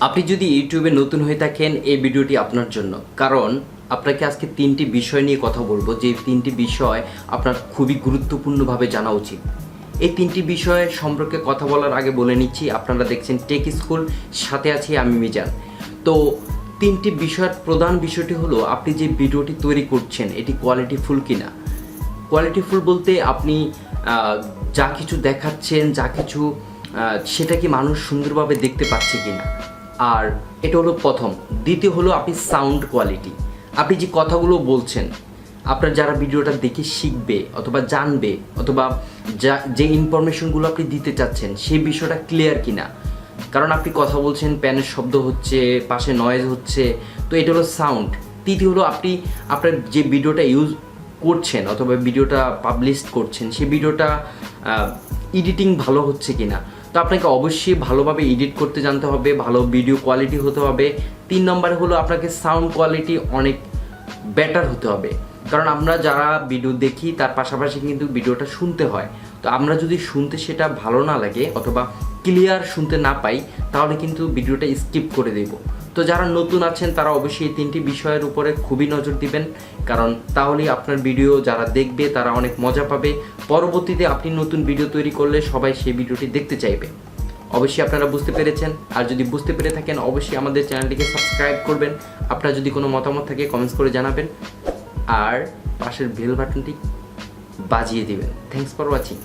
আপনি যদি ইউটিউবে নতুন হয়ে থাকেন এই ভিডিওটি আপনার জন্য, কারণ আপনাকে আজকে 3টি বিষয় নিয়ে কথা বলবো, যে 3টি বিষয় আপনার খুবই গুরুত্বপূর্ণভাবে জানা উচিত। এই 3টি বিষয় সম্পর্কে কথা বলার আগে বলে নিচ্ছি, আপনারা দেখছেন টেক স্কুল, সাথে আছি আমি মিজান। তো 3টি বিষয়ের প্রধান বিষয়টি হলো আপনি যে ভিডিওটি তৈরি করছেন এটি কোয়ালিটিফুল কিনা। কোয়ালিটিফুল বলতে আপনি যা কিছু দেখাচ্ছেন, যা কিছু সেটা কি মানুষ সুন্দরভাবে দেখতে পাচ্ছে কিনা, আর এটা হলো প্রথম। দ্বিতীয় হলো আপনি সাউন্ড কোয়ালিটি, আপনি যে কথাগুলো বলছেন, আপনার যারা ভিডিওটা দেখে শিখবে অথবা জানবে, অথবা যে ইনফরমেশনগুলো আপনি দিতে চাচ্ছেন সেই বিষয়টা ক্লিয়ার কিনা। কারণ আপনি কথা বলছেন, প্যানের শব্দ হচ্ছে, পাশে নয়েজ হচ্ছে, তো এটা হলো সাউন্ড। তৃতীয় হলো আপনি আপনার যে ভিডিওটা ইউজ করছেন অথবা ভিডিওটা পাবলিশ করছেন সেই ভিডিওটা এডিটিং ভালো হচ্ছে কিনা। তো আপনাকে অবশ্যই ভালোভাবে এডিট করতে জানতে হবে, ভালো ভিডিও কোয়ালিটি হতে হবে। 3 নম্বরে হলো আপনাকে সাউন্ড কোয়ালিটি অনেক বেটার হতে হবে, কারণ আমরা যারা ভিডিও দেখি তার পাশাপাশি কিন্তু ভিডিওটা শুনতে হয়। তো আমরা যদি শুনতে সেটা ভালো না লাগে অথবা ক্লিয়ার শুনতে না পাই, তাহলে কিন্তু ভিডিওটা স্কিপ করে দেব। তো যারা নতুন আছেন তারা অবশ্যই এই 3টি বিষয়ের উপরে খুবই নজর দিবেন, কারণ তাহলেই আপনার ভিডিও যারা দেখবে তারা অনেক মজা পাবে। পরবর্তীতে আপনি নতুন ভিডিও তৈরি করলে সবাই সেই ভিডিওটি দেখতে চাইবে। অবশ্যই আপনারা বুঝতে পেরেছেন, আর যদি বুঝতে পেরে থাকেন অবশ্যই আমাদের চ্যানেলটিকে সাবস্ক্রাইব করবেন। আপনার যদি কোনো মতামত থাকে কমেন্টস করে জানাবেন, আর পাশের বেল বাটনটি বাজিয়ে দিবেন। Thanks for watching.